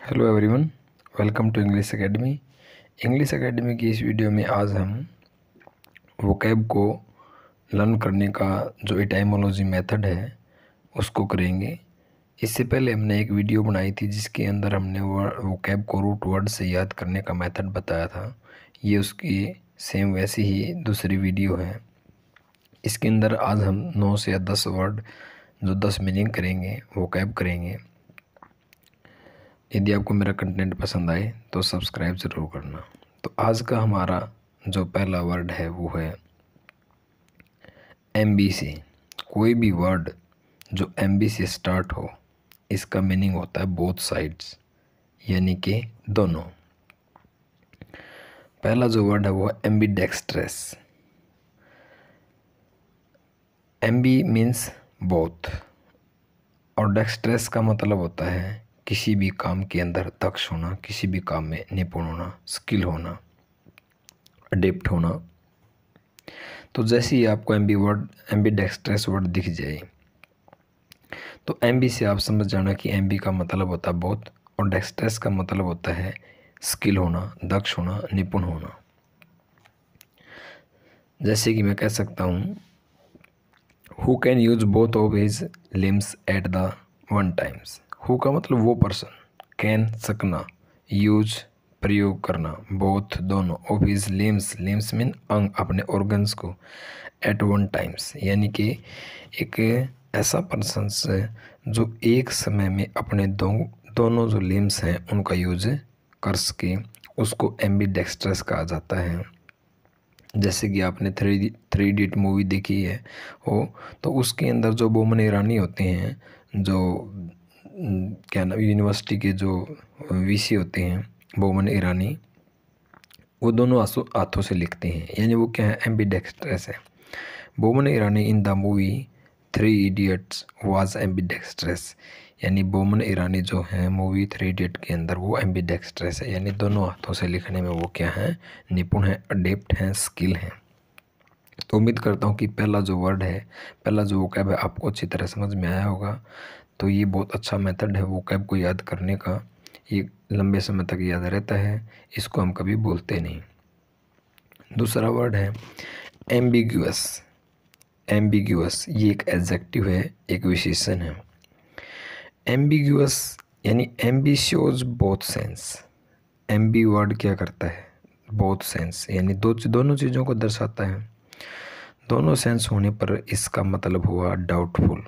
Hello everyone, welcome to English Academy. English Academy की इस video में आज हम वोकैब को लर्न करने का जो एटाइमोलॉजी मेथड है उसको करेंगे। इससे पहले हमने एक वीडियो बनाई थी जिसके अंदर हमने वोकैब को रूट वर्ड से याद करने का मेथड बताया था। ये उसकी सेम वैसी ही दूसरी वीडियो है। इसके अंदर आज हम 9 से 10 वर्ड जो 10 मीनिंग करेंगे, वोकैब करेंगे। यदि आपको मेरा कंटेंट पसंद आए तो सब्सक्राइब ज़रूर करना। तो आज का हमारा जो पहला वर्ड है वो है MB से। कोई भी वर्ड जो MB से स्टार्ट हो इसका मीनिंग होता है बोथ साइड्स, यानी कि दोनों। पहला जो वर्ड है वो है एम्बीडेक्स्ट्रस। MB मीन्स बोथ और डेक्स्ट्रस का मतलब होता है किसी भी काम के अंदर दक्ष होना, किसी भी काम में निपुण होना, स्किल होना, अडेप्ट होना। तो जैसे ही आपको एम्बीडेक्स्ट्रस वर्ड दिख जाए तो MB से आप समझ जाना कि MB का मतलब होता है बोथ और डेक्स्ट्रस का मतलब होता है स्किल होना, दक्ष होना, निपुण होना। जैसे कि मैं कह सकता हूँ who can use both of his limbs at the one times. Who का मतलब वो पर्सन, कैन सकना, यूज प्रयोग करना, बोथ दोनों, ऑफ हिज लिम्स मीन अंग, अपने ऑर्गन्स को, एट वन टाइम्स यानी कि एक ऐसा पर्सन जो एक समय में अपने दोनों जो लिम्स हैं उनका यूज कर सके, उसको एम्बीडेक्स्ट्रस कहा जाता है। जैसे कि आपने थ्री इडियट मूवी देखी है वो, तो उसके अंदर जो बोमन ईरानी होते हैं, जो क्या नाम, यूनिवर्सिटी के जो VC होते हैं बोमन ईरानी, वो दोनों हाथों से लिखते हैं, यानी वो क्या है, एम्बीडेक्स्ट्रस है। Boman Irani in the movie Three Idiots was ambidextrous, यानी बोमन ईरानी जो है मूवी थ्री इडियट के अंदर वो एम्बीडेक्स्ट्रस है, यानी दोनों हाथों से लिखने में वो क्या है, निपुण है, अडेप्ट हैं, स्किल हैं। तो उम्मीद करता हूँ कि पहला जो वर्ड है, पहला जो वोकैब है आपको अच्छी तरह समझ में आया होगा। तो ये बहुत अच्छा मेथड है वोकैब को याद करने का, ये लंबे समय तक याद रहता है, इसको हम कभी भूलते नहीं। दूसरा वर्ड है एम्बिग्यूअस। एम्बिग्यूअस ये एक एडजेक्टिव है, एक विशेषण है। एम्बिग्यूअस यानी Aamby shows both sense. Aamby word क्या करता है, बोथ सेंस यानी दोनों चीज़ों को दर्शाता है। दोनों सेंस होने पर इसका मतलब हुआ डाउटफुल,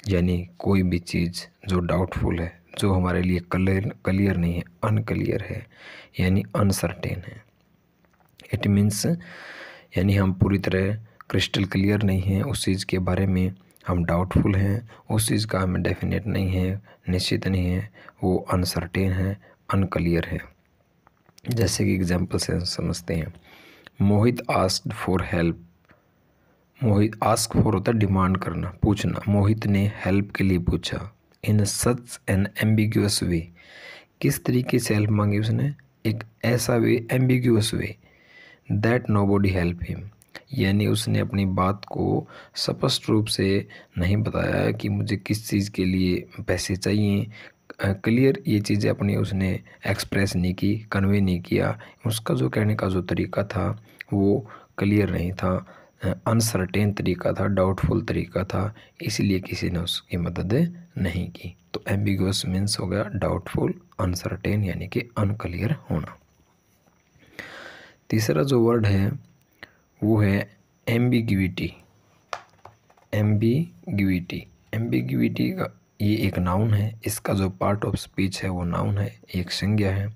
यानी कोई भी चीज़ जो डाउटफुल है, जो हमारे लिए क्लियर नहीं है, अनक्लियर है, यानी अनसर्टेन है। इट मीन्स यानी हम पूरी तरह क्रिस्टल क्लियर नहीं हैं उस चीज़ के बारे में, हम डाउटफुल हैं, उस चीज़ का हमें डेफिनेट नहीं है, निश्चित नहीं है, वो अनसर्टेन है, अनक्लियर है। जैसे कि एग्जाम्पल से समझते हैं, Mohit asked for help. Mohit, ask for होता है डिमांड करना, पूछना। मोहित ने हेल्प के लिए पूछा। इन सच एन एम्बिग्यूअस वे, किस तरीके से हेल्प मांगी उसने, एक ऐसा way, ambiguous way, that nobody help him, यानी उसने अपनी बात को स्पष्ट रूप से नहीं बताया कि मुझे किस चीज़ के लिए पैसे चाहिए। क्लियर ये चीज़ें अपनी उसने एक्सप्रेस नहीं की, कन्वे नहीं किया। उसका जो कहने का जो तरीका था वो क्लियर नहीं था, अनसर्टेन तरीका था, डाउटफुल तरीका था, इसलिए किसी ने उसकी मदद नहीं की। तो एम्बिगुअस मीन्स हो गया डाउटफुल, अनसर्टेन यानी कि अनक्लियर होना। तीसरा जो वर्ड है वो है एम्बिग्विटी। एम्बिग्विटी, एम्बिग्विटी का ये एक नाउन है, इसका जो पार्ट ऑफ स्पीच है वो नाउन है, एक संज्ञा है।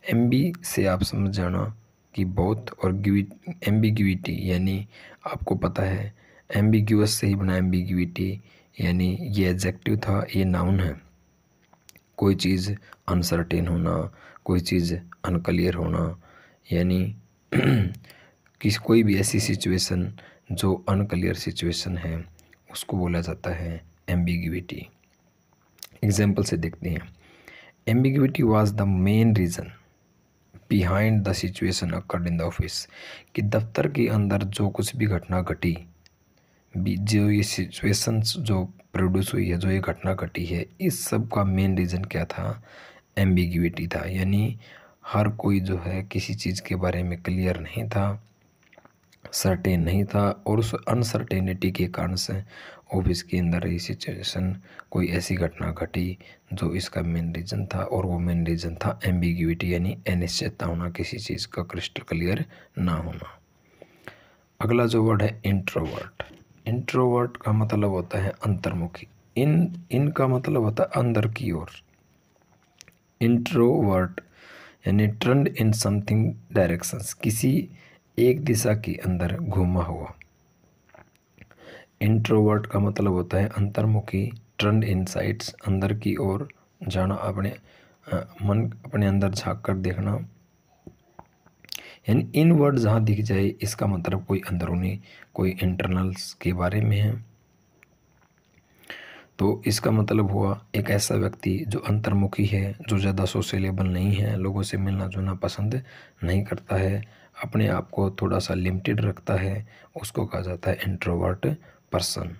एम्बी से आप समझ जाना कि बोथ, और एम्बिग्विटी यानी आपको पता है एम्बिग्यूअस से ही बना एम्बिग्विटी, यानी ये एडजेक्टिव था, ये नाउन है। कोई चीज़ अनसर्टेन होना, कोई चीज़ अनक्लियर होना, यानी कोई भी ऐसी सिचुएशन जो अनक्लियर सिचुएशन है उसको बोला जाता है एम्बिग्विटी। एग्जाम्पल से देखते हैं, ambiguity was the main reason behind the situation occurred in the office, कि दफ्तर के अंदर जो कुछ भी घटना घटी, जो ये सिचुएशन जो प्रोड्यूस हुई है, जो ये घटना घटी है, इस सब का मेन रीज़न क्या था, एम्बिग्विटी था, यानी हर कोई जो है किसी चीज़ के बारे में क्लियर नहीं था, सर्टेन नहीं था, और उस अनसर्टेनिटी के कारण से ऑफिस के अंदर ये सिचुएशन, कोई ऐसी घटना घटी जो इसका मेन रीज़न था, और वो मेन रीज़न था एम्बिग्विटी, यानी अनिश्चितता होना, किसी चीज़ का क्रिस्टल क्लियर ना होना। अगला जो वर्ड है इंट्रोवर्ट। इंट्रोवर्ट का मतलब होता है अंतर्मुखी। इनका मतलब होता है अंदर की ओर। इंट्रोवर्ट यानी ट्रेंड इन समथिंग डायरेक्शंस, किसी एक दिशा के अंदर घूमा हुआ। इंट्रोवर्ट का मतलब होता है अंतर्मुखी, ट्रेंड इनसाइट्स, अंदर की ओर जाना, अपने मन, अपने अंदर झांक कर देखना, यानी इन वर्ड जहाँ दिख जाए इसका मतलब कोई अंदरूनी, कोई इंटरनल्स के बारे में है। तो इसका मतलब हुआ एक ऐसा व्यक्ति जो अंतर्मुखी है, जो ज़्यादा सोशलेबल नहीं है, लोगों से मिलना जुलना पसंद नहीं करता है, अपने आप को थोड़ा सा लिमिटेड रखता है, उसको कहा जाता है इंट्रोवर्ट पर्सन।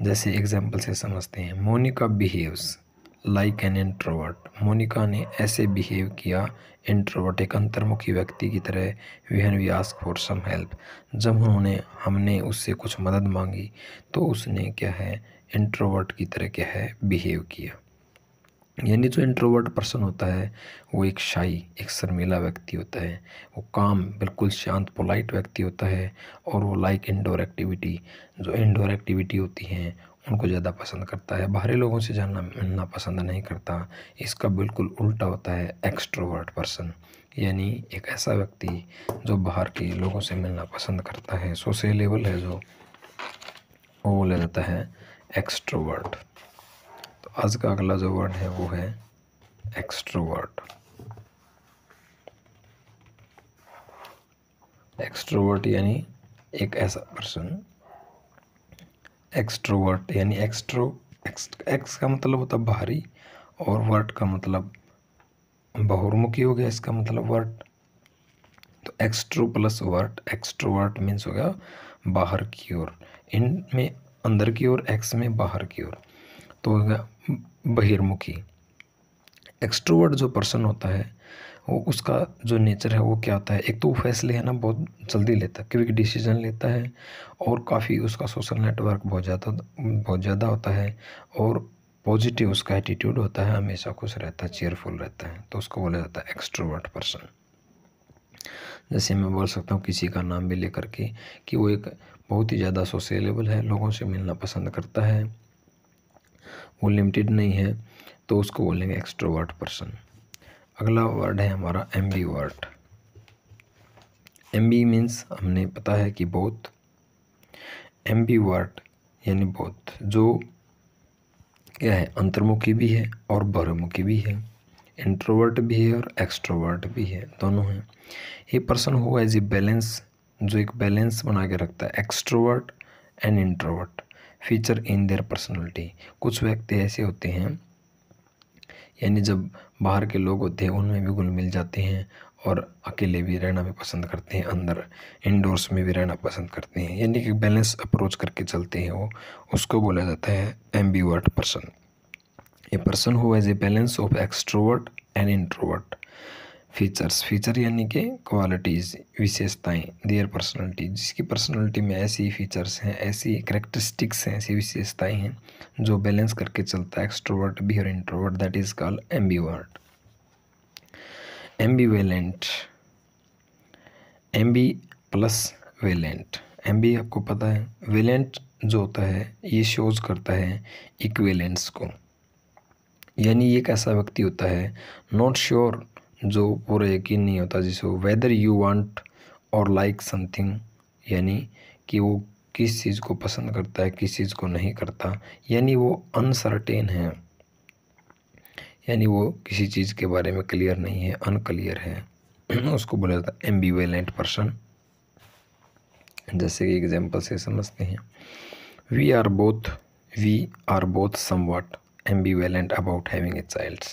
जैसे एग्जाम्पल से समझते हैं, Monica behaves like an introvert. Monica ने ऐसे बिहेव किया इंट्रोवर्ट, एक अंतर्मुखी व्यक्ति की तरह, when we ask for some help, जब हमने उससे कुछ मदद मांगी तो उसने क्या है, इंट्रोवर्ट की तरह क्या है, बिहेव किया। यानी जो इंट्रोवर्ट पर्सन होता है वो एक शाई, एक शर्मीला व्यक्ति होता है, वो काम, बिल्कुल शांत पोलाइट व्यक्ति होता है, और वो लाइक इंडोर एक्टिविटी, जो इंडोर एक्टिविटी होती हैं उनको ज़्यादा पसंद करता है, बाहरी लोगों से जानना मिलना पसंद नहीं करता। इसका बिल्कुल उल्टा होता है एक्सट्रोवर्ट पर्सन, यानी एक ऐसा व्यक्ति जो बाहर के लोगों से मिलना पसंद करता है, सोशलेबल है, जो वो बोला जाता है एक्सट्रोवर्ट। तो आज का अगला जो वर्ड है वो है एक्सट्रोवर्ट। एक्सट्रोवर्ट यानी एक ऐसा पर्सन, एक्सट्रोवर्ट यानी एक्स का मतलब होता है बाहरी, और वर्ट का मतलब बहुर्मुखी हो गया, इसका मतलब वर्ट। तो एक्सट्रो प्लस वर्ट, एक्सट्रोवर्ट मीन्स हो गया बाहर की ओर, इन में अंदर की ओर, एक्स में बाहर की ओर, तो हो गया बहिर्मुखी। एक्सट्रोवर्ट जो पर्सन होता है वो, उसका जो नेचर है वो क्या होता है, एक तो वो फैसले है ना बहुत जल्दी लेता है, क्विक डिसीजन लेता है, और काफ़ी उसका सोशल नेटवर्क बहुत ज़्यादा होता है, और पॉजिटिव उसका एटीट्यूड होता है, हमेशा खुश रहता है, चेयरफुल रहता है, तो उसको बोला जाता है एक्सट्रोवर्ट पर्सन। जैसे मैं बोल सकता हूँ किसी का नाम भी लेकर के कि वो एक बहुत ही ज़्यादा सोशलेबल है, लोगों से मिलना पसंद करता है, वो लिमिटेड नहीं है, तो उसको बोलेंगे एक्सट्रोवर्ट पर्सन। अगला वर्ड है हमारा एम्बीवर्ट। एम्बी मीन्स हमने पता है कि बहुत, एम्बीवर्ट यानी बहुत, जो क्या है, अंतर्मुखी भी है और बहिर्मुखी भी है, इंट्रोवर्ट भी है और एक्सट्रोवर्ट भी है, दोनों हैं। ये पर्सन हुआ एज ए बैलेंस, जो एक बैलेंस बना के रखता है, extrovert and introvert feature in their personality. कुछ व्यक्ति ऐसे होते हैं, यानी जब बाहर के लोग होते हैं उनमें भी घुल मिल जाते हैं, और अकेले भी रहना भी पसंद करते हैं, अंदर इंडोर्स में भी रहना पसंद करते हैं, यानी कि बैलेंस अप्रोच करके चलते हैं वो, उसको बोला जाता है ambivert person. A person who has a balance of extrovert and introvert features, feature यानी कि क्वालिटीज़, विशेषताएं, देयर पर्सनैलिटी, जिसकी पर्सनैलिटी में ऐसी फीचर्स हैं, ऐसी करेक्टरिस्टिक्स हैं, ऐसी विशेषताएं हैं जो बैलेंस करके चलता है एक्सट्रोवर्ट भी और introvert, that is called ambivert. Ambivalent, ambi plus valent, ambi आपको पता है, वेलेंट जो होता है ये शोज करता है इक्विवेलेंस को, यानी एक ऐसा व्यक्ति होता है नॉट श्योर, जो पूरा यकीन नहीं होता जिसको, वेदर यू वांट और लाइक समथिंग, यानी कि वो किस चीज़ को पसंद करता है, किस चीज़ को नहीं करता, यानी वो अनसर्टेन है, यानी वो किसी चीज़ के बारे में क्लियर नहीं है, अनक्लियर है, उसको बोला जाता है एम्बीवेलेंट पर्सन। जैसे कि एग्जाम्पल से समझते हैं, we are both somewhat ambivalent about having a child.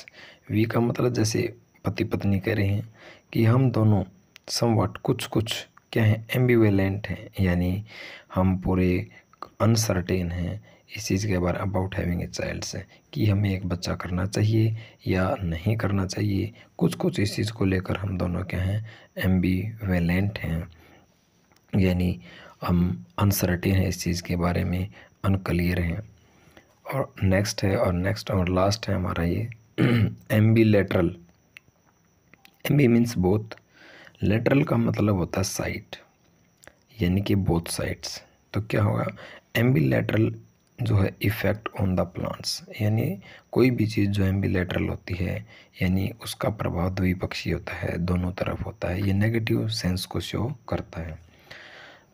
We का मतलब जैसे पति पत्नी कह रहे हैं कि हम दोनों समवट कुछ क्या हैं, एम्बीवेलेंट हैं, यानी हम पूरे अनसर्टेन हैं, इस चीज़ के बारे अबाउट हैविंग ए चाइल्ड से कि हमें एक बच्चा करना चाहिए या नहीं करना चाहिए। कुछ कुछ इस चीज़ को लेकर हम दोनों क्या हैं, एम्बिवेलेंट हैं, यानी हम अनसर्टेन है इस चीज़ के बारे में, अनक्लियर हैं। और नेक्स्ट और लास्ट है हमारा ये एम्बिलेटरल। एम्बी मीन्स बोथ, लेटरल का मतलब होता है साइड, यानी कि बोथ साइड्स। तो क्या होगा, एम्बिलेटरल जो है इफ़ेक्ट ऑन द प्लांट्स, यानी कोई भी चीज़ जो एम्बिलेटरल होती है यानी उसका प्रभाव द्विपक्षीय होता है, दोनों तरफ होता है, ये नेगेटिव सेंस को शो करता है।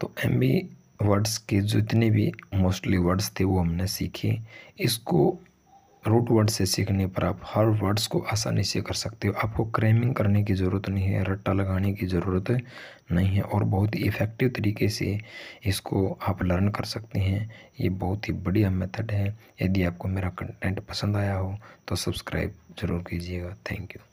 तो एम्बी वर्ड्स के जितने भी मोस्टली वर्ड्स थे वो हमने सीखे। इसको रूट वर्ड से सीखने पर आप हर वर्ड्स को आसानी से कर सकते हो। आपको क्रेमिंग करने की ज़रूरत नहीं है, रट्टा लगाने की ज़रूरत नहीं है, और बहुत ही इफ़ेक्टिव तरीके से इसको आप लर्न कर सकते हैं। ये बहुत ही बढ़िया मेथड है। यदि आपको मेरा कंटेंट पसंद आया हो तो सब्सक्राइब ज़रूर कीजिएगा। Thank you.